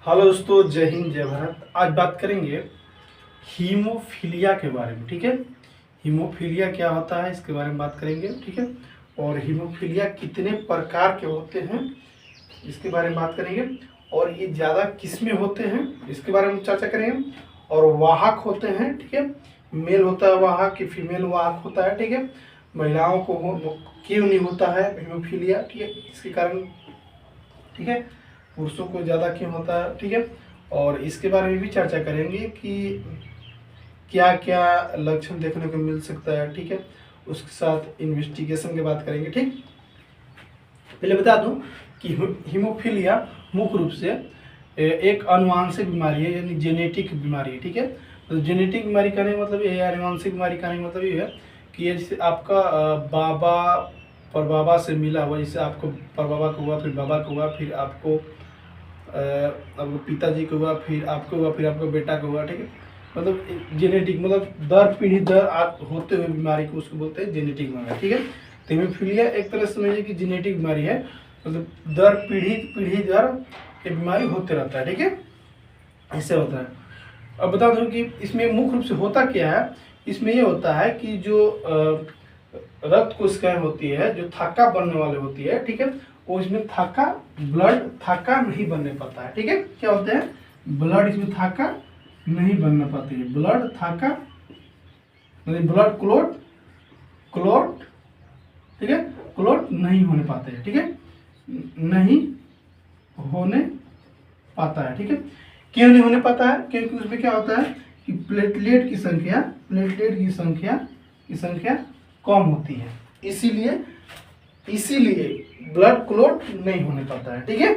Hello दोस्तों, जय हिंद जय भारत। आज बात करेंगे हीमोफीलिया के बारे में। ठीक है, हीमोफीलिया क्या होता है इसके बारे में बात करेंगे। ठीक है, और हीमोफीलिया कितने प्रकार के होते हैं इसके बारे में बात करेंगे, और ये ज़्यादा किस में होते हैं इसके बारे में चर्चा करेंगे। और वाहक होते हैं, ठीक है, मेल होता है वाहक कि फीमेल वाहक होता है। ठीक है, महिलाओं को क्यों नहीं होता है हीमोफीलिया, ठीक है, इसके कारण। ठीक है, पुरुषों को ज़्यादा क्यों होता है। ठीक है, और इसके बारे में भी चर्चा करेंगे कि क्या क्या लक्षण देखने को मिल सकता है। ठीक है, उसके साथ इन्वेस्टिगेशन की बात करेंगे। ठीक, पहले बता दूं कि हीमोफीलिया मुख्य रूप से एक आनुवंशिक बीमारी है, यानी जेनेटिक बीमारी है। ठीक है, तो जेनेटिक बीमारी का नहीं मतलब ये है, आनुवंशिक बीमारी का नहीं मतलब ये है कि ये जैसे आपका बाबा परबाबा से मिला हुआ, जैसे आपको परबाबा को हुआ, फिर बाबा को हुआ, फिर आपको आपको पिताजी को हुआ, फिर आपको हुआ, फिर आपको बेटा को हुआ। ठीक है, मतलब जेनेटिक, मतलब दर पीढ़ी दर होते हुए बीमारी को उसको बोलते हैं जेनेटिक बीमारी। ठीक है, तो हीमोफीलिया एक तरह से समझिए कि जेनेटिक बीमारी है, मतलब दर पीढ़ी पीढ़ी दर ये बीमारी होते रहता है। ठीक है, ऐसे होता है। अब बता दूं कि इसमें मुख्य रूप से होता क्या है। इसमें ये होता है कि जो रक्त कोशिकाएं होती है, जो थक्का बनने वाले होती है, ठीक है, वो इसमें थक्का ब्लड थक्का नहीं बनने पाता है। ठीक है, क्या होते हैं, ब्लड इसमें थक्का नहीं बनने पाती है, ब्लड थक्का मतलब ब्लड क्लॉट क्लॉट ठीक है, क्लॉट नहीं होने पाते हैं। ठीक है, नहीं होने पाता है। ठीक है, क्यों नहीं होने पाता है, क्योंकि उसमें क्या होता है कि प्लेटलेट की संख्या कम होती है, इसीलिए इसीलिए ब्लड क्लॉट नहीं होने पाता है। ठीक है,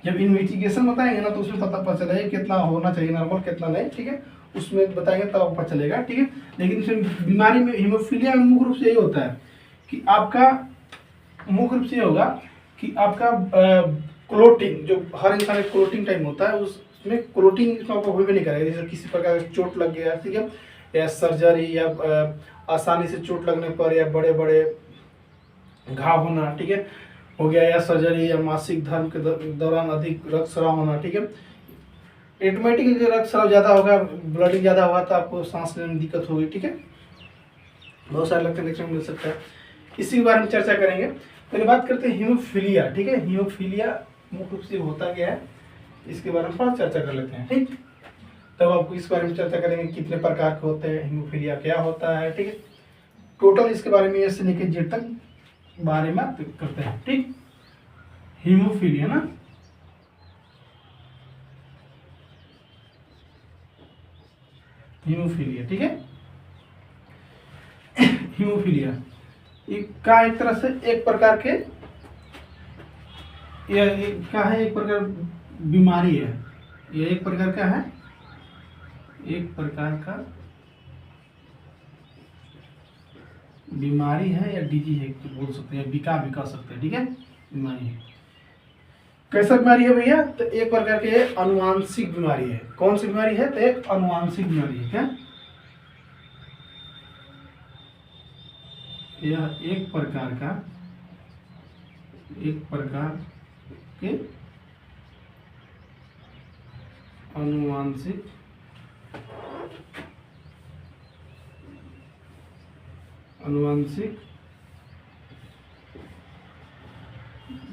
जब इन्वेस्टिगेशन बताएंगे ना तो उसमें पता चलेगा कितना होना चाहिए नॉर्मल, कितना नहीं। ठीक है, उसमें बताएंगे तब पता चलेगा। ठीक है, लेकिन इसमें बीमारी में हीमोफीलिया में मुख्य रूप से यही होता है कि आपका मुख्य रूप से ये होगा कि आपका क्लोटिंग, जो हर इंसान एक क्लोटिंग टाइम होता है, उसमें क्लोटिंग इसमें आपको भी नहीं करेगा। जैसे किसी प्रकार का चोट लग गया, ठीक है, या सर्जरी, या आसानी से चोट लगने पर, या बड़े बड़े घाव होना, ठीक है, हो गया, या सर्जरी, या मासिक धर्म के दौरान अधिक रक्तस्राव होना। ठीक है, ऑटोमेटिक रक्त स्राव ज़्यादा होगा, ब्लडिंग ज़्यादा होगा तो आपको सांस लेने में दिक्कत होगी। ठीक है, बहुत सारे लक्षण देखने को मिल सकता है, इसी के बारे में चर्चा करेंगे। पहले बात करते हैं हीमोफीलिया। ठीक है, हीमोफीलिया मुख्य रूप से होता क्या है इसके बारे में थोड़ा चर्चा कर लेते हैं। ठीक, तब आपको इस बारे में चर्चा करेंगे कितने प्रकार के होते हैं, हीमोफीलिया क्या होता है। ठीक है, टोटल इसके बारे में ए से लेकर जेड तक बारे में करते हैं। ठीक, हीमोफीलिया ना, हीमोफीलिया, ठीक है, हीमोफीलिया का एक तरह से एक प्रकार के क्या है, एक प्रकार बीमारी है, ये एक प्रकार का है, एक प्रकार का बीमारी है या डिजीज है तो बोल सकते हैं, बिका भी कह सकते हैं। ठीक है, बीमारी है। कैसा बीमारी है भैया, तो एक प्रकार के आनुवांशिक बीमारी है। कौन सी बीमारी है, तो एक आनुवांशिक बीमारी है। क्या, यह एक प्रकार के आनुवांशिक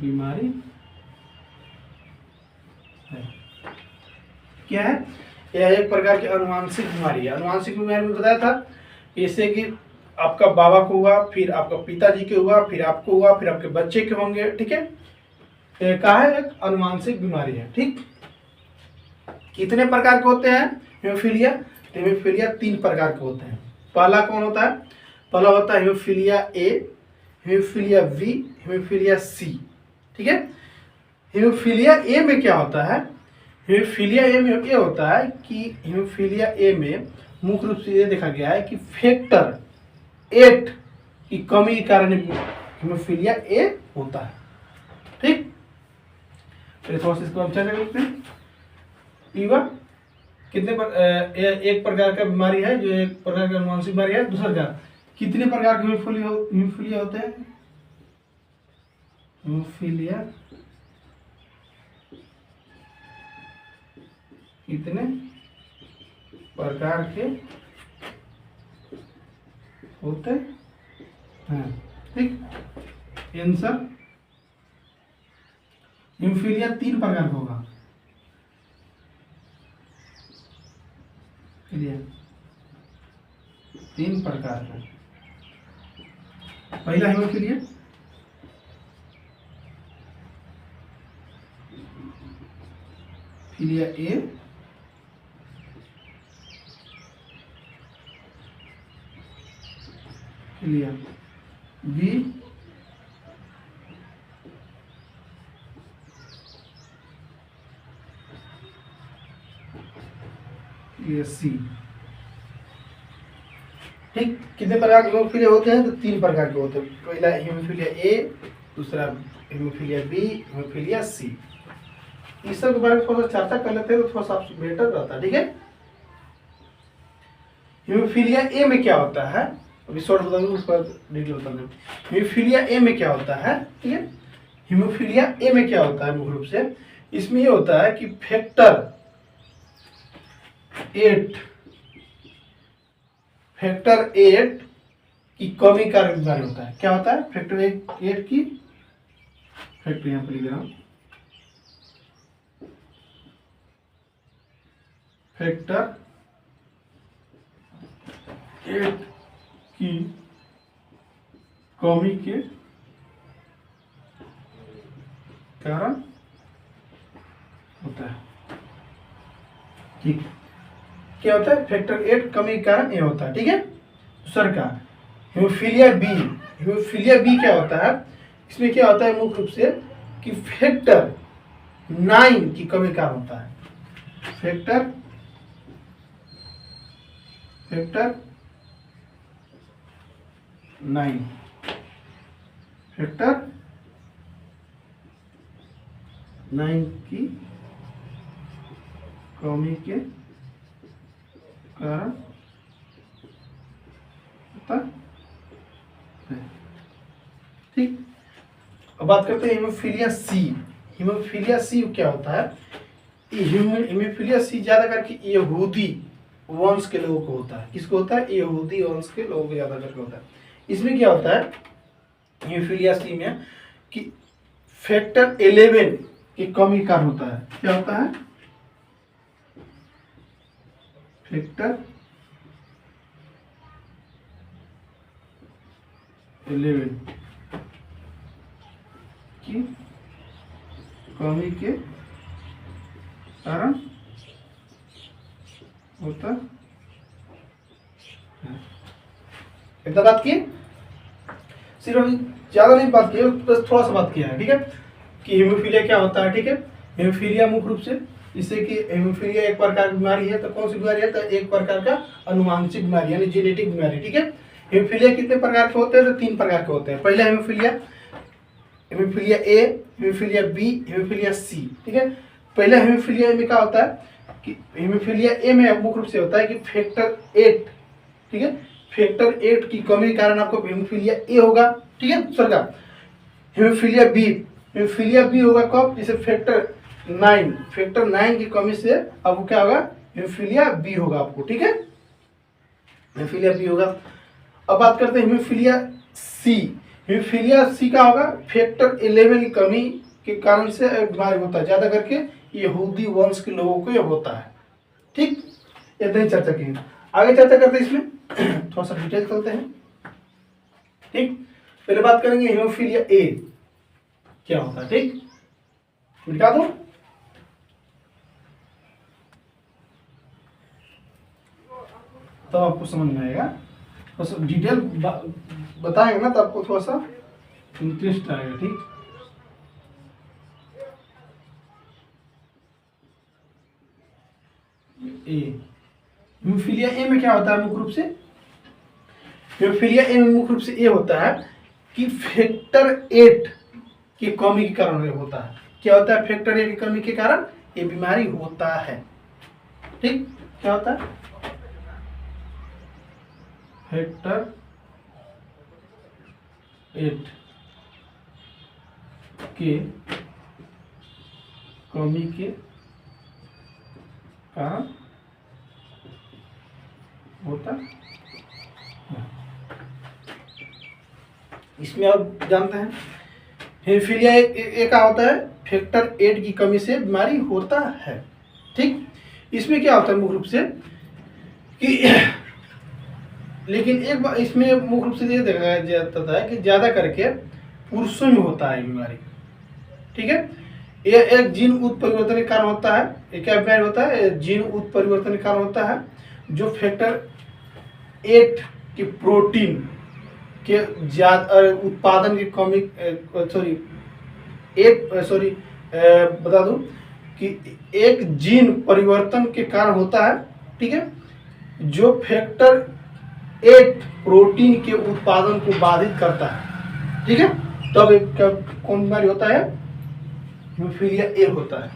बीमारी है। क्या है, यह एक प्रकार की आनुवांशिक बीमारी है। आनुवांशिक बीमारी में बताया था जैसे कि आपका बाबा को हुआ, फिर आपका पिताजी के हुआ, फिर आपको हुआ, फिर आपके बच्चे के होंगे। ठीक है, क्या है, एक आनुवांशिक बीमारी है। ठीक, कितने प्रकार के होते हैं हीमोफीलिया, तो हीमोफीलिया 3 प्रकार के होते हैं। पहला कौन होता है, पहला होता है haemophilia A, haemophilia B, haemophilia C. ठीक है, हीमोफीलिया ए में क्या होता है, हीमोफीलिया ए में ये होता है कि हीमोफीलिया ए में मुख्य रूप से ये देखा गया है कि फैक्टर 8 की कमी के कारण हीमोफीलिया ए होता है। ठीक, फिर थोड़ा सा इसको हम चर्चा करते हैं। ईवा कितने एक प्रकार का बीमारी है, जो एक प्रकार का आनुवंशिक बीमारी है। दूसरा क्या, कितने प्रकार के हीमोफीलिया होते हैं, हीमोफीलिया कितने प्रकार के होते हैं। ठीक, आंसर हीमोफीलिया 3 प्रकार का होगा। फिलिया 3 प्रकार का। पहला हीमोफीलिया फिलिया ए, फिलिया बी, फिलिया सी। ठीक, कितने प्रकार के हीमोफीलिया होते हैं? तो 3 प्रकार के होते हैं। पहला हीमोफीलिया ए, दूसरा हीमोफीलिया बी, हीमोफीलिया सी। इस सब के बारे में थोड़ा सा चर्चा कर लेते हैं तो थोड़ा सा बेटर रहता है। ठीक है, हीमोफीलिया ए में क्या होता है, अभी शॉर्ट बता दूं, उसके बाद डिटेल बता दूं। हीमोफीलिया ए में क्या होता है? ठीक है, हीमोफीलिया ए में क्या होता है मुख्य रूप से? इसमें ये होता है कि फैक्टर 8 की कमी का बीमारी होता है। क्या होता है? फैक्टर 8 की, फैक्टर यहाँ पर लिख रहा हूं, फैक्टर 8 की कमी के कारण होता है। ठीक, क्या होता है? फैक्टर 8 कमी के कारण ये होता है। ठीक है, दूसरा का हीमोफीलिया बी। हीमोफीलिया बी क्या होता है? इसमें क्या होता है मुख्य रूप से कि फैक्टर 9 की कमी का होता है। फैक्टर 9, फैक्टर 9 की कमी के कारण होता है। ठीक, अब बात करते हैं हीमोफीलिया सी। हीमोफीलिया सी क्या होता है? हीमोफीलिया सी ज्यादा करके यहूदी वंश के लोगों को होता है। किसको होता है? यहूदी वंश के लोगों को ज्यादा करके होता है। इसमें क्या होता है हीमोफीलिया सी में कि फैक्टर 11 की कमी का होता है। क्या होता है? फैक्टर 11 की कमी के कारण होता है। इतना बात की, सिर्फ अभी ज्यादा नहीं बात की, बस थोड़ा सा बात किया है। ठीक है, कि हीमोफीलिया क्या होता है। ठीक है, हीमोफीलिया मुख्य रूप से इससे कि हीमोफीलिया एक प्रकार की बीमारी है। तो कौन सी बीमारी है? तो एक प्रकार का अनुवांशिक बीमारी यानी जेनेटिक बीमारी। ठीक है, हीमोफीलिया कितने प्रकार के होते हैं? तो 3 प्रकार के होते हैं। पहला haemophilia A, haemophilia B, haemophilia C. ठीक है, पहला हीमोफीलिया में क्या होता है कि हीमोफीलिया ए में मुख्य रूप से होता है कि फैक्टर 8, ठीक है, फैक्टर 8 की कमी के कारण आपको हीमोफीलिया ए होगा। ठीक है, दूसरा का हीमोफीलिया बी होगा कब? जैसे फैक्टर 9 की कमी से आपको क्या होगा? हीमोफीलिया बी होगा आपको। ठीक है, हीमोफीलिया बी होगा। अब बात करते हैं हीमोफीलिया सी। हीमोफीलिया सी का होगा फैक्टर 11 की कमी के कारण से बीमारी होता है। ज्यादा करके यहूदी वंश के लोगों को यह होता है। ठीक, इतना ही चर्चा की। आगे चर्चा करते हैं इसमें थोड़ा सा डिटेल चलते हैं। ठीक, पहले बात करेंगे हीमोफीलिया ए क्या होता है। ठीक, मिटा दो। तब आपको समझ में आएगा, बस डिटेल बताएंगे ना तो आपको थोड़ा सा इंटरेस्ट आएगा। ठीक, ए हीमोफीलिया ए में क्या होता है मुख्य रूप से? हीमोफीलिया ए में मुख्य रूप से ये होता है कि फैक्टर 8 की कमी के कारण होता है। क्या होता है? फैक्टर 8 की कमी के कारण ये बीमारी होता है। ठीक, क्या होता है? फैक्टर 8 के कमी के कहाँ होता, इसमें आप जानते हैं हेमोफीलिया एक क्या होता है, फैक्टर 8 की कमी से बीमारी होता है। ठीक, इसमें क्या होता है मुख्य रूप से कि लेकिन एक बार इसमें मुख्य रूप से ये देखा जाता है कि ज्यादा करके पुरुषों में होता है बीमारी। ठीक है, ये एक जीन उत्परिवर्तन के कारण होता है। ये क्या बीमारी होता है, जीन उत्परिवर्तन के कारण होता है, जो फैक्टर 8 की प्रोटीन के ज्यादा उत्पादन की कमी, बता दूं कि एक जीन परिवर्तन के कारण होता है। ठीक है, जो फैक्टर 8 प्रोटीन के उत्पादन को बाधित करता है। ठीक है, तब कौन बीमारी होता है, हेमोफीलिया ए होता है।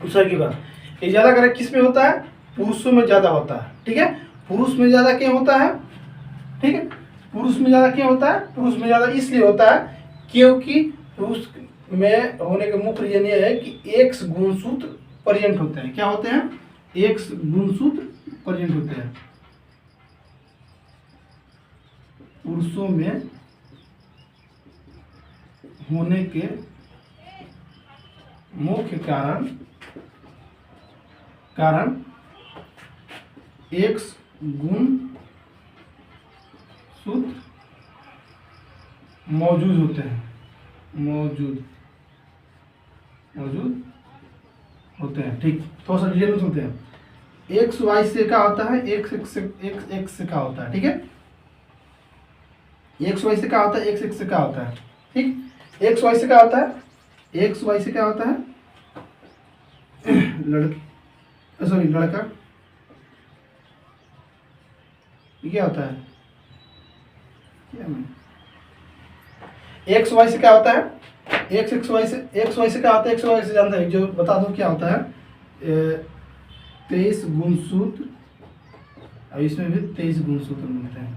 दूसरा की बात, ये ज्यादा करे किस में होता है, पुरुषों में ज्यादा होता है। ठीक है, पुरुष में ज्यादा क्या होता है, ठीक है, पुरुष में ज्यादा क्या होता है, पुरुष में ज्यादा इसलिए होता है क्योंकि पुरुष में होने का मुख्य रीजन यह है कि एक्स गुणसूत्र प्रेजेंट होते हैं। क्या होते हैं, एक्स गुणसूत्र प्रेजेंट होते हैं। पुरुषों में होने के मुख्य कारण एक्स गुणसूत्र मौजूद होते हैं, मौजूद होते हैं। ठीक, थोड़ा सा डिटेल में सुनते हैं। एक्स वाई से क्या होता है, एक्स से क्या होता है। ठीक है, एक्स वाई से क्या होता है, एक्स से क्या होता है। ठीक, एक्स वाई से क्या होता है, एक्स वाई से क्या होता है, लड़का, ये क्या होता है, एक्स वाई से क्या होता है, एक्स वाई से क्या होता है, एक्स वाई से जानते हैं, जो बता दो क्या होता है, 23 गुणसूत्र, और इसमें भी 23 गुणसूत्र मिलते हैं।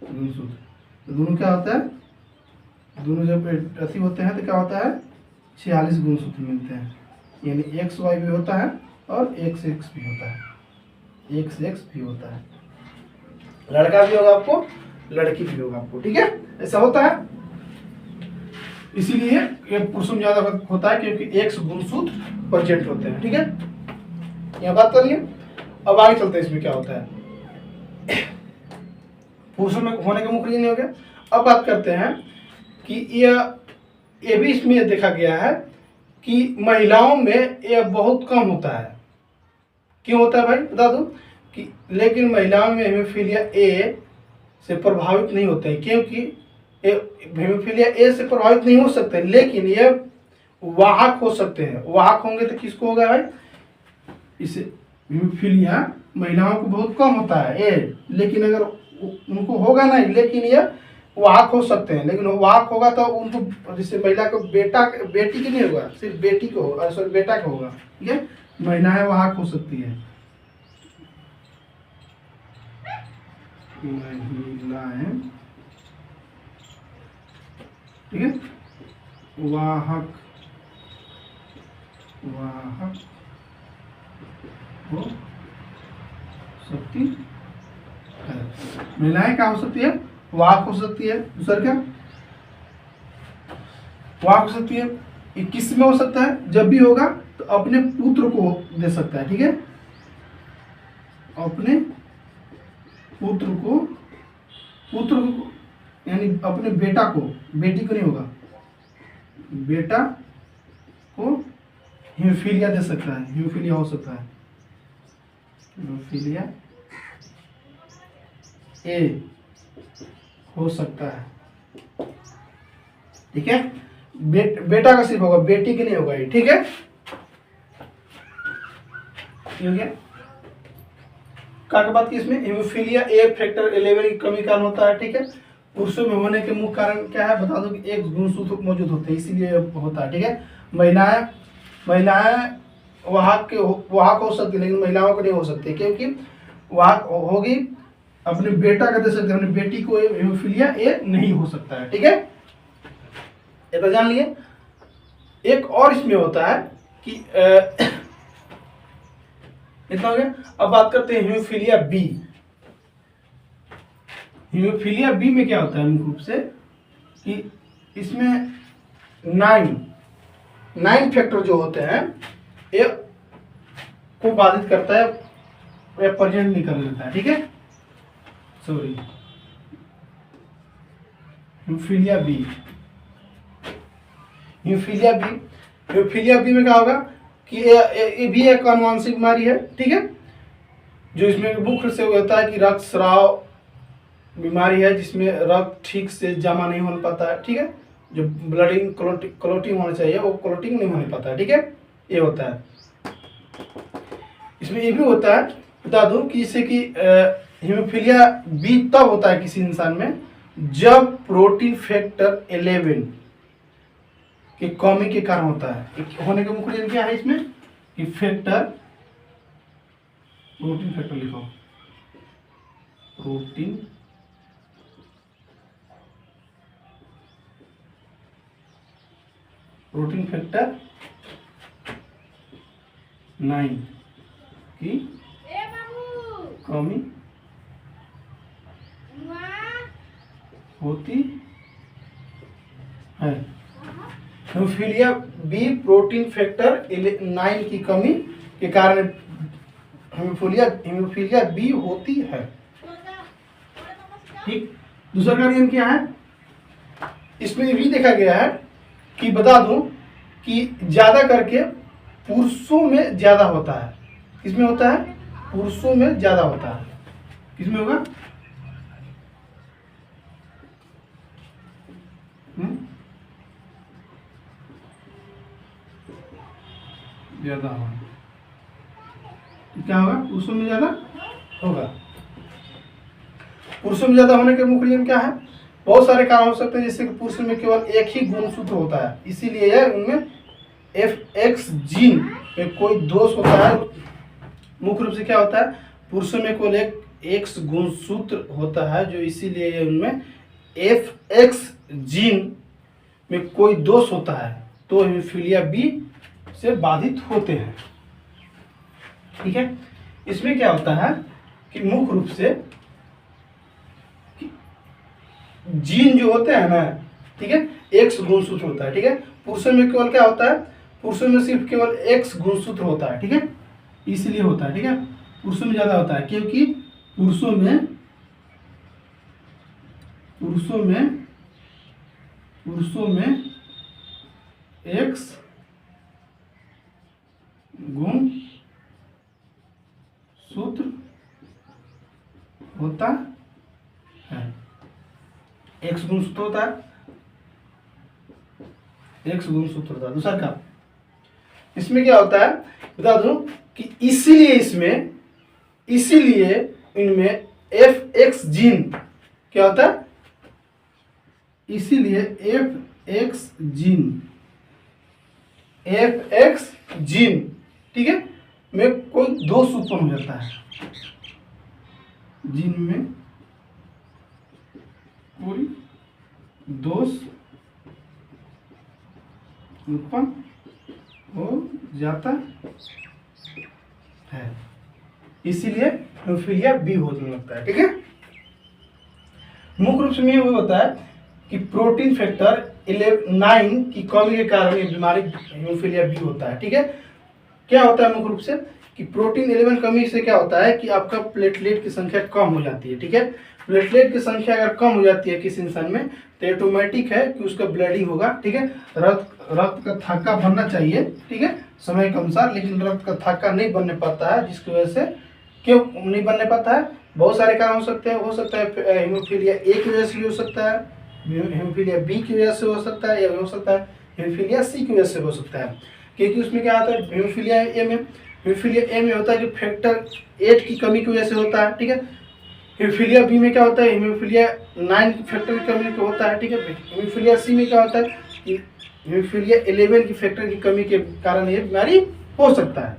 गुणसूत्र तो दोनों क्या होता है, दोनों जब अति होते हैं तो क्या होता है, 46 गुणसूत्र मिलते हैं। यानी एक्स वाई भी होता है और एक्स एक्स भी होता है, एक्स एक्स भी होता है। लड़का भी होगा आपको, लड़की भी होगा आपको। ठीक है, ऐसा होता है। इसीलिए ये पुरुषों में ज्यादा होता है क्योंकि एक्स गुणसूत्र प्रेजेंट होते हैं। ठीक है, यहाँ बात कर लिए। अब आगे चलते हैं, इसमें क्या होता है, पुरुषों में होने का मुख्य रीजन हो गया। अब बात करते हैं कि ये भी इसमें देखा गया है कि महिलाओं में यह बहुत कम होता है। क्यों होता है भाई, बता दूं कि लेकिन महिलाओं में हेमोफीलिया ए से प्रभावित नहीं होते हैं, क्योंकि हेमोफीलिया ए से प्रभावित नहीं हो सकते, लेकिन ये वाहक हो सकते हैं। वाहक होंगे तो किसको होगा भाई, इसे हेमोफीलिया महिलाओं को बहुत कम होता है ए, लेकिन अगर उनको होगा नहीं, लेकिन ये वाहक हो सकते हैं। लेकिन वाहक होगा तो उनको, जैसे महिला को बेटी की नहीं होगा, सिर्फ बेटी को होगा, सॉरी बेटा को होगा। ठीक है, महिलाएं वाहक हो सकती है, महिलाएं, ठीक है, वाहक हो सकती है। महिलाएं क्या हो सकती है, वाहक हो सकती है। दूसरा क्या, वाहक हो सकती है। ये किस में हो सकता है, जब भी होगा तो अपने पुत्र को दे सकता है। ठीक है, अपने पुत्र को यानी अपने बेटा को, बेटी को नहीं होगा, बेटा को हेमोफीलिया दे सकता है, हेमोफीलिया हो सकता है, हेमोफीलिया ए हो सकता है। ठीक है, बेटा का सिर्फ होगा, बेटी की नहीं होगा ये। ठीक है, हो गया। क्या बात की, इसमें हेमोफीलिया ए फैक्टर 11 की कमी कारण होता है। ठीक है, पुरुषों में होने के मुख्य कारण क्या है, बता दो कि एक गुणसूत्र मौजूद होते हैं, इसीलिए होता है। ठीक है, महिलाएं वाहक हो सकती है, लेकिन महिलाओं को नहीं हो सकती, क्योंकि वाहक होगी अपने बेटा का दे सकते हैं, अपनी बेटी को हेमोफीलिया ए नहीं हो सकता है। ठीक है, ये तो जान लिए। एक और इसमें होता है कि इतना हो गया। अब बात करते हैं हीमोफीलिया बी। हीमोफीलिया बी में क्या होता है मुख्य रूप से कि इसमें 9 फैक्टर जो होते हैं ये को बाधित करता है या प्रेजेंट नहीं कर लेता है, ठीक है। Sorry, haemophilia B. Haemophilia B, haemophilia B में क्या होगा कि ये भी एक आनुवंशिक बीमारी है, ठीक है, जो इसमें मुख्य से होता है कि रक्त स्राव बीमारी है, जिसमें रक्त ठीक से जमा नहीं हो पाता है, ठीक है, जो ब्लडिंग क्लोटिंग होना चाहिए वो क्लोटिंग नहीं होने पाता है, ठीक है, ये होता है। इसमें ये भी होता है, बता दूं कि इससे कि हीमोफीलिया बी तब होता है किसी इंसान में जब प्रोटीन फैक्टर 11 की कमी के कारण होता है। होने का मुख्य रीजन क्या है इसमें कि प्रोटीन फैक्टर लिखो, प्रोटीन फैक्टर 9 की कमी होती है। हीमोफीलिया बी प्रोटीन फैक्टर 9 की कमी के कारण हीमोफीलिया बी होती है, ठीक। दूसरा कारण क्या है, इसमें भी देखा गया है कि बता दूं कि ज्यादा करके पुरुषों में ज्यादा होता है। किसमें होता है? पुरुषों में ज्यादा होता है। किसमें होगा? ज्यादा होगा। क्या होगा? पुरुषों में ज्यादा होगा। पुरुषों में ज्यादा होने के मुख्य रीजन क्या है? बहुत सारे कारण हो सकते हैं, जैसे कि पुरुषों में केवल एक ही गुणसूत्र होता है, इसीलिए उनमें FX जीन में कोई दोष होता है। मुख्य रूप से क्या होता है? पुरुषों में केवल एक X गुणसूत्र होता है, जो इसीलिए उनमें FX जीन में कोई दोष होता है, तो हीमोफीलिया बी से बाधित होते हैं। ठीक है। इसमें क्या होता है कि मुख्य रूप से जीन जो होते हैं ना, ठीक है, X गुणसूत्र होता है। ठीक है। पुरुषों में केवल क्या होता है? पुरुषों में सिर्फ केवल X गुणसूत्र होता है। ठीक है, इसलिए होता है। ठीक है, पुरुषों में ज्यादा होता है क्योंकि पुरुषों में X गुण सूत्र होता है। X गुण सूत्र होता है, X गुण सूत्र होता है। दूसरा क्या? इसमें क्या होता है बता दूं कि इसीलिए इनमें FX जीन क्या होता है? इसीलिए FX जीन, ठीक है, में कोई दोष उत्पन्न हो जाता है। जीन में कोई दोष उत्पन्न हो जाता है, इसीलिए हीमोफीलिया बी होने लगता है। ठीक है। मुख्य रूप से यह होता है कि प्रोटीन फैक्टर 9 की कमी के कारण ये बीमारी हीमोफीलिया बी होता है। ठीक है। क्या होता है मुख्य रूप से कि प्रोटीन 11 कमी से क्या होता है कि आपका प्लेटलेट की संख्या कम हो जाती है। ठीक है। प्लेटलेट की संख्या अगर कम हो जाती है किसी इंसान में तो ऑटोमेटिक है कि उसका ब्लीडिंग होगा। ठीक है। रक्त का थक्का बनना चाहिए, ठीक है, समय के अनुसार, लेकिन रक्त का थक्का नहीं बनने पाता है, जिसकी वजह से क्यों नहीं बनने पाता है? बहुत सारे कारण हो सकते हैं। हो सकता है हीमोफीलिया ए की वजह से भी हो सकता है, हीमोफीलिया बी की वजह से हो सकता है, या हो सकता है हीमोफीलिया सी की वजह से हो सकता है। क्योंकि उसमें क्या होता है हीमोफीलिया ए में होता है कि फैक्टर 8 की कमी की वजह से होता है। ठीक है। हीमोफीलिया बी में क्या होता है? हीमोफीलिया 9 की फैक्टर की कमी की होता है। ठीक है। हीमोफीलिया सी में क्या होता है कि हीमोफीलिया 11 की फैक्टर की कमी के कारण ये बीमारी हो सकता है,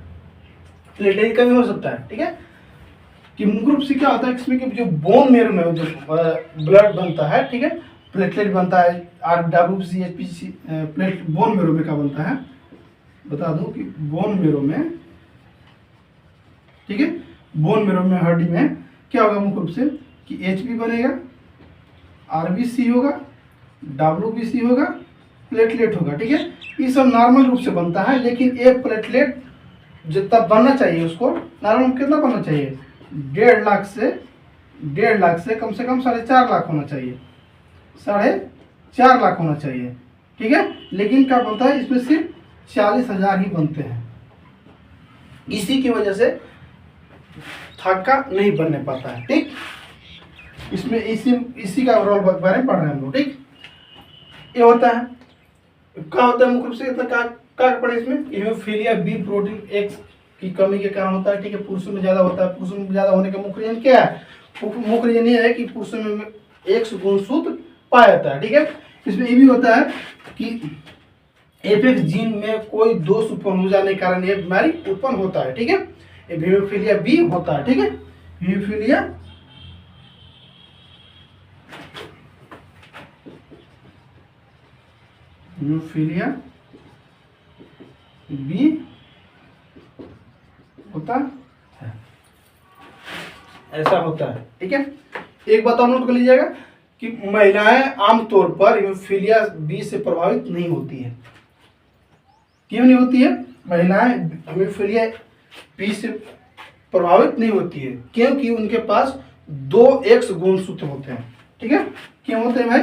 प्लेटलेट की कमी हो सकता है। ठीक है। कि मुख्य रूप से क्या होता है इसमें कि जो बोन मेरो में जो ब्लड बनता है, ठीक है, प्लेटलेट बनता है, RWBC HPC plate bone marrow में क्या बनता है बता दूं कि बोन मेरो में ठीक है। बोन मेरो में हड्डी में क्या होगा मुख्य रूप से कि Hb बनेगा, RBC होगा, WBC होगा, प्लेटलेट होगा, ठीक है। ये सब नॉर्मल रूप से बनता है, लेकिन एक प्लेटलेट जितना बनना चाहिए उसको नॉर्मल कितना बनना चाहिए, 1.5 लाख से कम 4.5 लाख होना चाहिए, 4.5 लाख होना चाहिए, ठीक है। लेकिन क्या बनता है इसमें सिर्फ 40,000 ही बनते हैं। इसी की वजह से थाका नहीं बनने पाता है, ठीक। इसमें इसी का रोल बारे में पढ़ रहे हैं हम लोग, ठीक। ये होता है, क्या होता है मुख्य रूप से इतना क्या पड़े इसमें, हीमोफीलिया बी प्रोटीन एक्स की कमी के कारण होता है, ठीक है। पुरुषों में ज्यादा होता है। पुरुषों में ज्यादा होने का मुख्य रीजन क्या है, मुख्य रीजन ये है कि पुरुषों में एक्स गुणसूत्र पाया जाता है, ठीक है। इसमें ये भी होता है कि एपेक्स जीन में कोई दोष उत्पन्न हो जाने के कारण ये बीमारी उत्पन्न होता है, ठीक है। ये हीमोफीलिया बी होता है, ठीक है। हीमोफीलिया बी होता है, ऐसा होता है, ठीक है। एक बात और नोट कर लीजिएगा कि महिलाएं आमतौर पर हीमोफीलिया बी से प्रभावित नहीं होती है। क्यों नहीं होती है? महिलाएं हीमोफीलिया बी से प्रभावित नहीं होती है क्योंकि उनके पास 2X गुणसूत्र होते हैं, ठीक है। क्यों होते हैं भाई,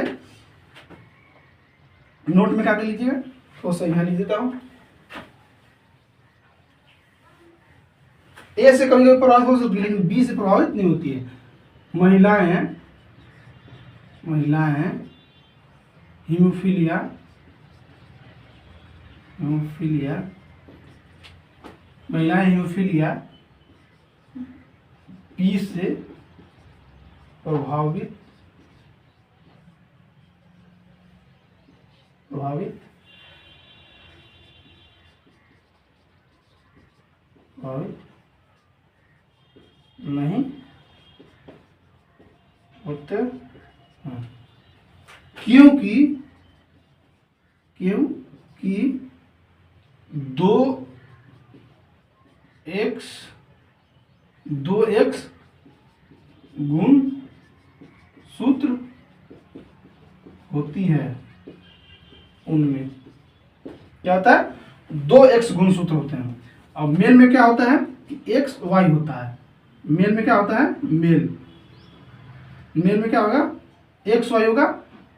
नोट में क्या कर लीजिएगा, तो सही यहाँ लिख देता हूं। ए से कभी कभी प्रभावित हो सकती है लेकिन बी से प्रभावित नहीं होती है। महिलाएं हीमोफीलिया बी से प्रभावित नहीं होते हैं क्योंकि 2x गुण सूत्र होती है उनमें। क्या होता है, 2X गुण सूत्र होते हैं। अब मेल में क्या होता है कि XY होता है। मेल में क्या होता है, मेल में क्या होगा, XY होगा,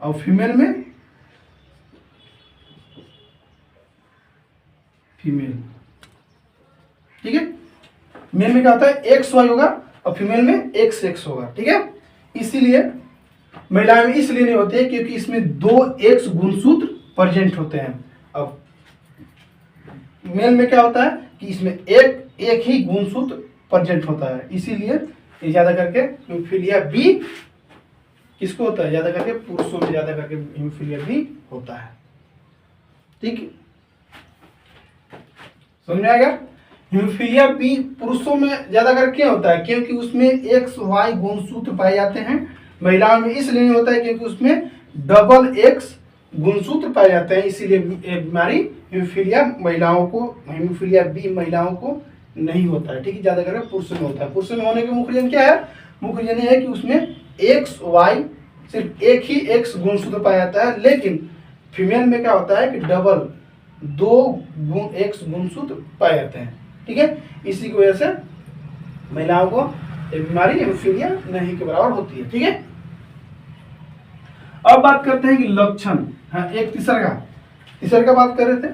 और फीमेल में फीमेल, ठीक है। मेल में क्या होता है, XY होगा और फीमेल में XX होगा, ठीक है। इसीलिए महिलाएं में इसलिए नहीं होती है क्योंकि इसमें 2X गुणसूत्र प्रेजेंट होते हैं। अब मेल में क्या होता है कि इसमें एक ही गुणसूत्र प्रेजेंट होता है, इसीलिए ये ज्यादा करके हीमोफीलिया बी किसको होता है, ज्यादा करके पुरुषों में ज्यादा करके हीमोफीलिया बी होता है, ठीक है। समझ में आएगा। हीमोफीलिया बी पुरुषों में ज्यादा करके क्या होता है क्योंकि उसमें XY गुणसूत्र पाए जाते हैं। महिलाओं में इसलिए नहीं होता है क्योंकि उसमें XX गुणसूत्र पाए जाते हैं, इसीलिए बीमारी हीमोफीलिया बी महिलाओं को नहीं होता है, ठीक है। ज्यादा करके पुरुषों में होता है। पुरुषों में होने के मुख्य रीजन क्या है, मुख्य रीजन है कि उसमें XY सिर्फ एक ही X गुणसूत्र पाया जाता है, लेकिन फीमेल में क्या होता है कि डबल 2X गुणसूत्र पाए जाते हैं, ठीक है। इसी की वजह से महिलाओं को बीमारी हीमोफीलिया नहीं के बराबर होती है, ठीक है। अब बात करते हैं कि लक्षण। हाँ, एक तीसरा का बात कर रहे थे।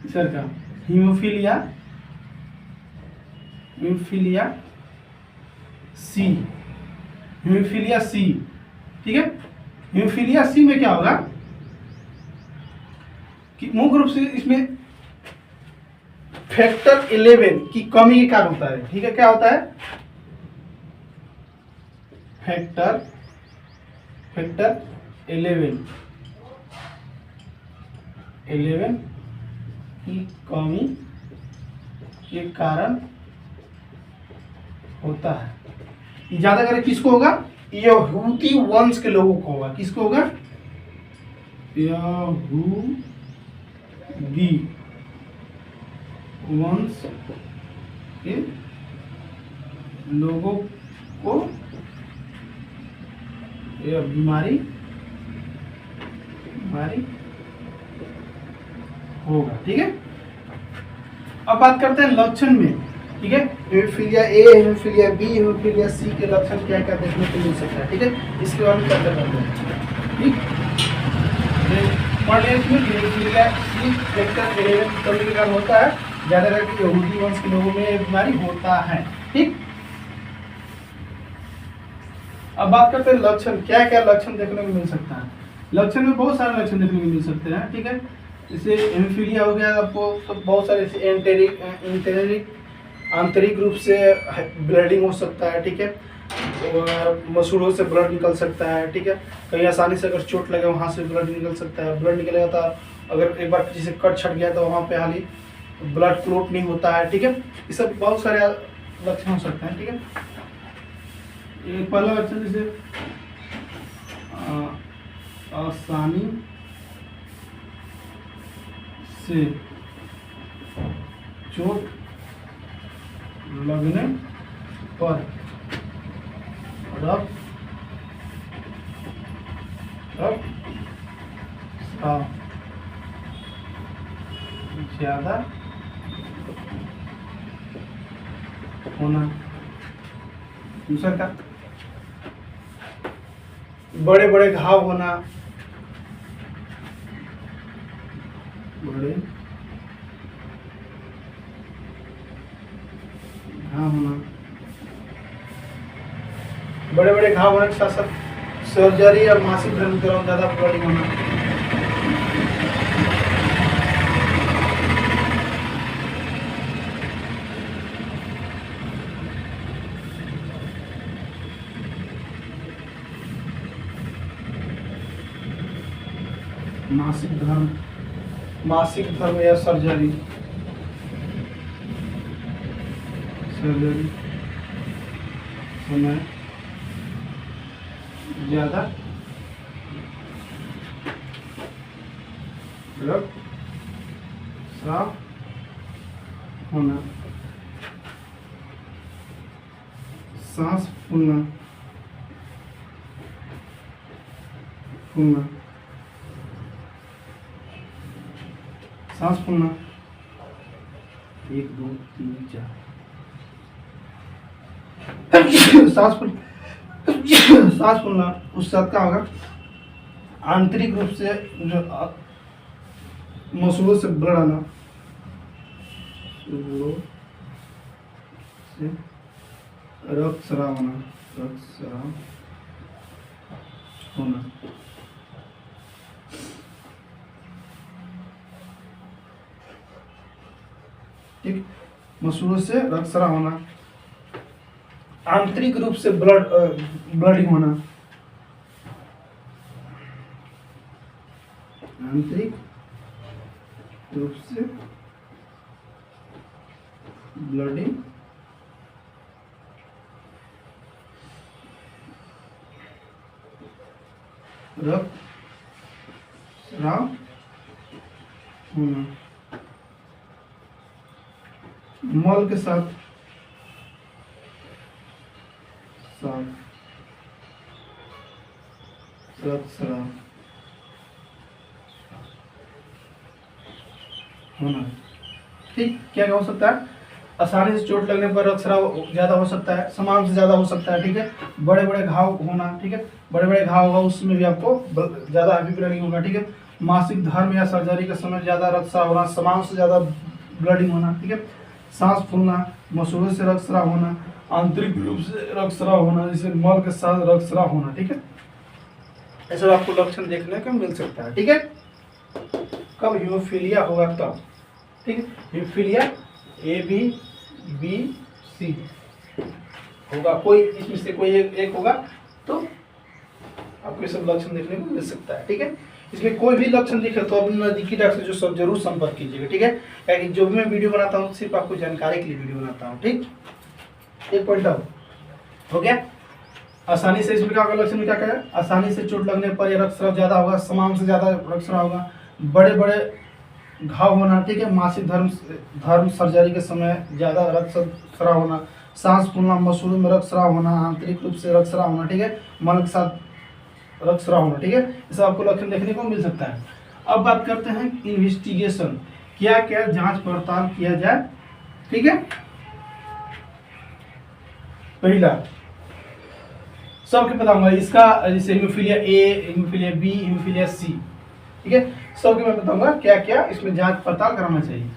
तीसरा का हीमोफीलिया सी, ठीक है। हीमोफीलिया सी में क्या होगा कि मुख्य रूप से इसमें फैक्टर 11 की कमी के कारण होता है, ठीक है। क्या होता है, फैक्टर 11 की कमी के कारण होता है। ये ज्यादा करके किसको होगा, यहूदी वंश के लोगों को होगा। किसको होगा, यहूदी वंश के लोगों को यह बीमारी होगा। ठीक है, अब बात करते हैं लक्षण में। ठीक है, हेमोफीलिया ए, हेमोफीलिया बी, हेमोफीलिया सी के लक्षण क्या क्या देखने को मिल सकता है। ठीक है, इसके बारे में चर्चा करते हैं। ठीक, हेमोफीलिया सी वेक्टर वेरिएंट कमी के कारण होता है, ज्यादा करके यहूदी वंश के लोगों में बीमारी होता है। ठीक, अब बात करते हैं लक्षण, क्या क्या लक्षण देखने को मिल सकता है। लक्षण में बहुत सारे लक्षण देखने को मिल सकते हैं। ठीक है, जैसे हेमोफीलिया हो गया आपको, तो बहुत सारे एंटेरिक आंतरिक रूप से ब्लीडिंग हो सकता है। ठीक है, और मसूड़ों से ब्लड निकल सकता है। ठीक है, कहीं आसानी से अगर चोट लगे वहाँ से ब्लड निकल सकता है। ब्लड निकलेगा तो अगर एक बार किसी से कट छट गया तो वहाँ पे हाली ब्लड क्लोट नहीं होता है। ठीक है, ये सब बहुत सारे लक्षण हो सकते हैं। ठीक है, ये पहला लक्षण जैसे आसानी से चोट लगने पर रक्त स्राव ज्यादा होना। दूसरा का बड़े बड़े घाव होना, बड़े घाव होना, बड़े बड़े घाव होने के साथ साथ सर्जरी और मासिक धर्म के दौरान ज्यादा ब्लीडिंग होना। मासिक धर्म या सर्जरी समय ज्यादा रक्त स्राव होना, सांस फूलना सांस फूलना 1 2 3 4 सांस फूलना। उस साथ क्या होगा, आंतरिक रूप से जो मसूड़ों से ब्लड आना, रक्त स्राव होना। ठीक, मसूड़ों से रक्त स्राव होना, आंतरिक रूप से ब्लडिंग होना, आंतरिक रूप से ब्लडिंग, रक्त स्राव होना, मल के साथ रक्त स्राव होना। ठीक, क्या हो सकता है, आसानी से चोट लगने पर रक्त स्राव ज्यादा हो सकता है, समान से ज्यादा हो सकता है। ठीक है, बड़े बड़े घाव होना। ठीक है, बड़े बड़े घाव होगा उसमें भी आपको ज्यादा हैवी ब्लीडिंग होगा। ठीक है, मासिक धर्म या सर्जरी के समय ज्यादा रक्त स्राव होना, समान से ज्यादा ब्लीडिंग होना। ठीक है, सांस फूलना, मसूड़ों से रक्त स्राव होना, आंतरिक रूप से रक्त स्राव होना, जैसे मल के साथ रक्त स्राव होना। ठीक है, ऐसा आपको लक्षण देखने को मिल सकता है। ठीक है, कब हीमोफीलिया होगा तब। ठीक है, haemophilia A B B C होगा, कोई इसमें से कोई एक होगा तो आपको ये सब लक्षण देखने को मिल सकता है। ठीक है, इसमें कोई भी लक्षण दिखे तो अपने नजदीकी डॉक्टर से जो सब जरूर संपर्क कीजिएगा। ठीक है, क्योंकि जो भी मैं वीडियो बनाता हूँ सिर्फ आपको जानकारी के लिए वीडियो बनाता हूँ। ठीक, एक पॉइंट हो गया। आसानी से इसमें क्या होगा, लक्षण में क्या क्या है, आसानी से चोट लगने पर यह रक्त स्राव ज्यादा होगा, समान से ज्यादा रक्त स्राव होगा, बड़े बड़े घाव होना। ठीक है, मासिक धर्म सर्जरी के समय ज्यादा रक्त स्राव होना, सांस फूलना, मसूड़ों में रक्तस्राव होना, आंतरिक रूप से रक्तस्राव होना, ठीक है, मल के साथ रक्तस्राव होना, ठीक है, ये सब आपको लक्षण देखने को मिल सकता है। अब बात करते हैं इन्वेस्टिगेशन, क्या क्या जांच पड़ताल किया जाए, ठीक है। पहला सबके बताऊंगा इसका, जैसे haemophilia A, haemophilia B, haemophilia C, ठीक है, सबके मैं बताऊंगा क्या क्या इसमें जांच पड़ताल कराना चाहिए।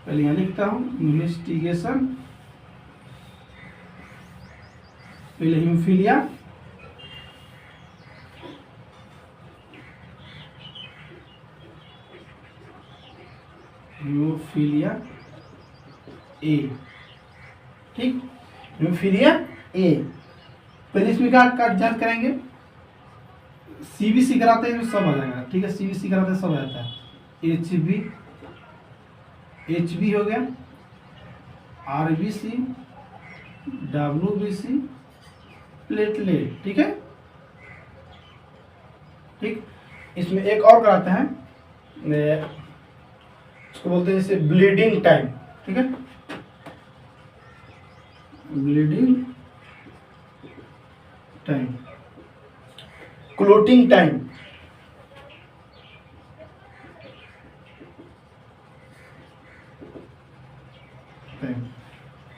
पहले यहाँ लिखता हूँ इन्वेस्टिगेशन, पहले हीमोफीलिया, हीमोफीलिया ए, ठीक, हीमोफीलिया ए। पहले इसमें क्या जांच करेंगे, सीबीसी कराते हैं तो सब आ जाएगा, ठीक है, सीबीसी कराते हैं सब आ जाता है। एचबी हो गया, आरबीसी, डब्ल्यूबीसी, प्लेटलेट, ठीक है, ठीक। इसमें एक और कराते हैं, उसको बोलते हैं जैसे ब्लीडिंग टाइम, ठीक है, bleeding time, clotting time,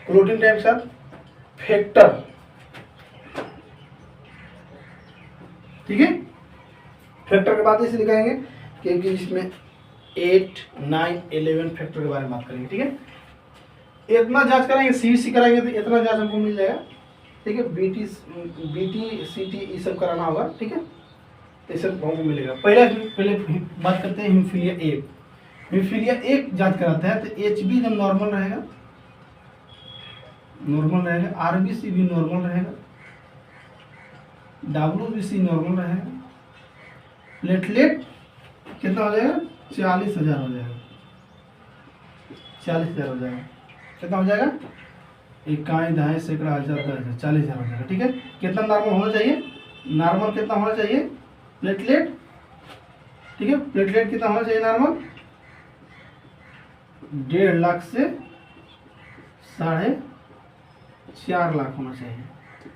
clotting time के साथ फैक्टर, ठीक है। फैक्टर के बाद इसे दिखाएंगे क्योंकि इसमें 8, 9, 11 फैक्टर के बारे में बात करेंगे, ठीक है। इतना जांच कराएंगे, सीबीसी कराएंगे तो इतना जांच हमको मिल जाएगा, ठीक है। बीटी, सीटी ये सब कराना होगा, ठीक है, तो ये सब हमको मिलेगा। पहले बात करते हैं हीमोफीलिया ए। हीमोफीलिया ए जांच कराते हैं तो एचबी जब नॉर्मल रहेगा, आरबीसी भी नॉर्मल रहेगा, डब्ल्यूबीसी नॉर्मल रहेगा, प्लेटलेट कितना हो जाएगा, 40,000 हो जाएगा, 40,000 हो जाएगा, कितना हो जाएगा, 1.5 सैकड़ा हजार 10,000, 40,000 हो जाएगा, ठीक है। कितना नॉर्मल होना चाहिए, नॉर्मल कितना होना चाहिए, प्लेटलेट, ठीक है, प्लेटलेट कितना होना चाहिए नॉर्मल, 1.5 लाख से 4.5 लाख होना चाहिए।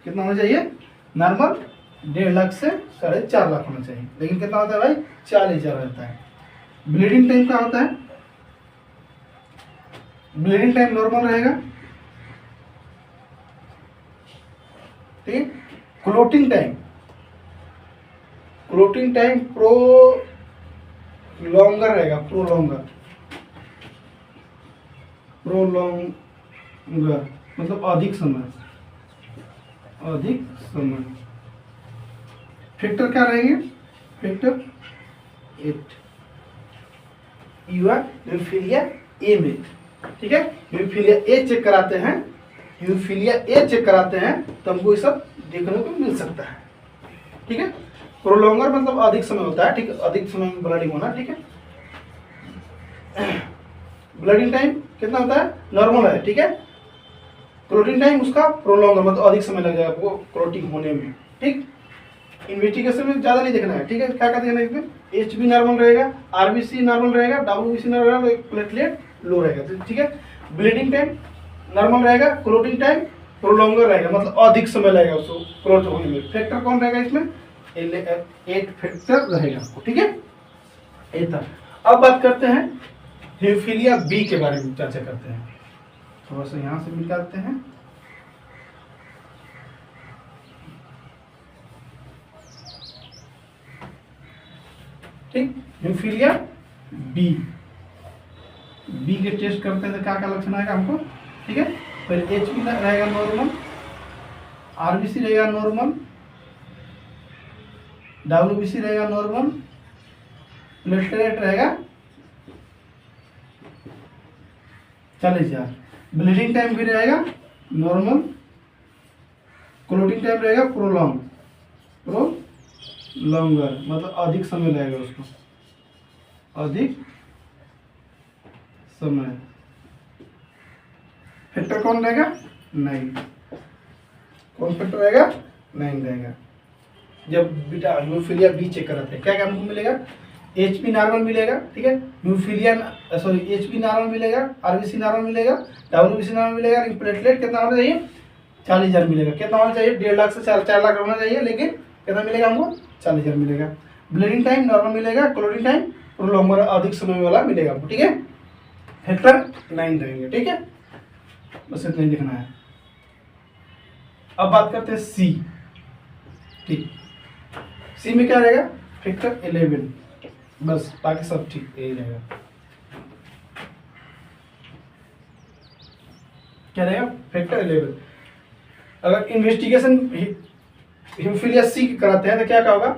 कितना होना चाहिए नॉर्मल, 1.5 लाख से 4.5 लाख होना चाहिए। लेकिन कितना होता है भाई, 40,000 रहता है। ब्लीडिंग टाइम क्या होता है, ब्लीडिंग टाइम नॉर्मल रहेगा, ठीक है। क्लोटिंग टाइम, प्रोलॉन्गर रहेगा, प्रोलॉन्गर मतलब अधिक समय। फैक्टर क्या रहेंगे, फैक्टर 8 हीमोफीलिया ए में, ठीक है। हीमोफीलिया ए चेक कराते हैं, तो हमको ये सब देखने को मिल सकता है, ठीक है। प्रोलॉन्गर मतलब अधिक समय होता है, ठीक है, अधिक समय में ब्लडिंग होना, ठीक है। ब्लडिंग टाइम कितना होता है, नॉर्मल है, ठीक है। क्लोटिंग टाइम उसका प्रोलॉन्गर मतलब अधिक समय लग जाएगा वो क्लोटिंग होने में, ठीक। इन्वेस्टिगेशन में ज़्यादा नहीं देखना है, ठीक है। क्या क्या देखना है इसमें, एचबी नॉर्मल रहेगा, आरबीसी नॉर्मल रहेगा, डब्ल्यूबीसी नॉर्मल रहेगा, प्लेटलेट लो रहेगा, ठीक है। ब्लीडिंग टाइम नॉर्मल रहेगा, क्लोटिंग टाइम प्रोलॉन्गर रहेगा मतलब अधिक समय लगेगा उसको क्लोट होने में। फैक्टर कौन रहेगा इसमें, 8 फैक्टर रहेगा, ठीक है। अब बात करते हैं हीमोफीलिया बी के बारे में चर्चा करते हैं। थोड़ा सा यहाँ से निकालते हैं, ठीक। हीमोफीलिया बी के टेस्ट करते हैं तो क्या क्या लक्षण आएगा हमको, ठीक है। पहले एचबी रहेगा नॉर्मल, आरबीसी रहेगा नॉर्मल, डब्ल्यूबीसी रहेगा नॉर्मल, प्लेटलेट रहेगा 40,000, ब्लीडिंग टाइम भी रहेगा नॉर्मल, क्लोटिंग टाइम रहेगा प्रोलॉन्गर मतलब अधिक समय लगेगा उसको, अधिक समय। फैक्टर कौन रहेगा, 9, कौन फैक्टर रहेगा, 9 रहेगा। जब बीटा हीमोफीलिया बी चेक कराते हैं क्या क्या हमको मिलेगा, HP नॉर्मल मिलेगा, ठीक है, हीमोफीलिया सॉरी HP नॉर्मल मिलेगा, RBC नॉर्मल मिलेगा, WBC नॉर्मल मिलेगा, लेकिन प्लेटलेट कितना होना चाहिए 40,000 मिलेगा। कितना होना चाहिए 1.5 लाख से 4 लाख होना चाहिए, लेकिन कितना मिलेगा हमको 40,000 मिलेगा। ब्लीडिंग टाइम नॉर्मल मिलेगा, क्लोटिंग टाइम प्रोलॉन्गर अधिक समय वाला मिलेगा आपको, ठीक है। फैक्टर 9 रहेंगे, ठीक है, बस इतना ही लिखना है। अब बात करते हैं सी, ठीक, सी में क्या रहेगा फैक्टर 11, बस बाकी सब ठीक यही रहेगा। क्या रहेगा फैक्टर 11। अगर इन्वेस्टिगेशन हीमोफीलिया सी कराते हैं तो क्या क्या होगा,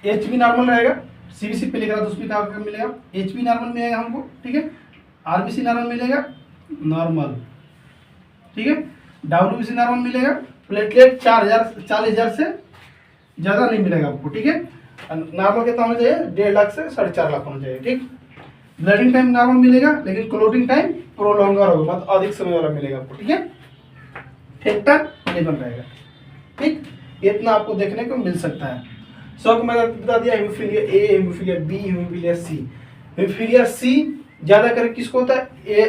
HP नॉर्मल रहेगा, CBC पे लिख रहा था उसमें क्या मिलेगा HP नॉर्मल मिलेगा हमको, ठीक है, RBC नॉर्मल मिलेगा नॉर्मल, ठीक है, WBC नॉर्मल मिलेगा, प्लेटलेट 40,000 से ज़्यादा नहीं मिलेगा आपको, ठीक है, नॉर्मल कितना होना चाहिए 1.5 लाख से 4.5 लाख होना चाहिए, ठीक। ब्लीडिंग टाइम नॉर्मल मिलेगा, लेकिन क्लोटिंग टाइम प्रोलॉन्गर होगा, मतलब अधिक समय वाला मिलेगा आपको, ठीक है, फैक्टर 11 रहेगा, ठीक। इतना आपको देखने को मिल सकता है। सो मैंने बता दिया haemophilia A, haemophilia B, haemophilia C। Haemophilia C ज्यादा करके किसको होता है,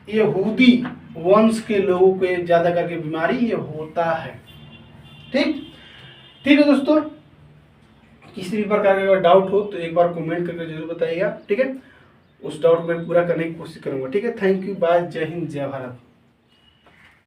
यहूदी वंश के लोगों को ज्यादा करके बीमारी ये होता है, ठीक। ठीक है दोस्तों, किसी भी प्रकार का अगर डाउट हो तो एक बार कमेंट करके जरूर बताइएगा, ठीक है, उस डाउट में पूरा करने की कोशिश करूंगा, ठीक है। थैंक यू, बाय, जय हिंद, जय भारत।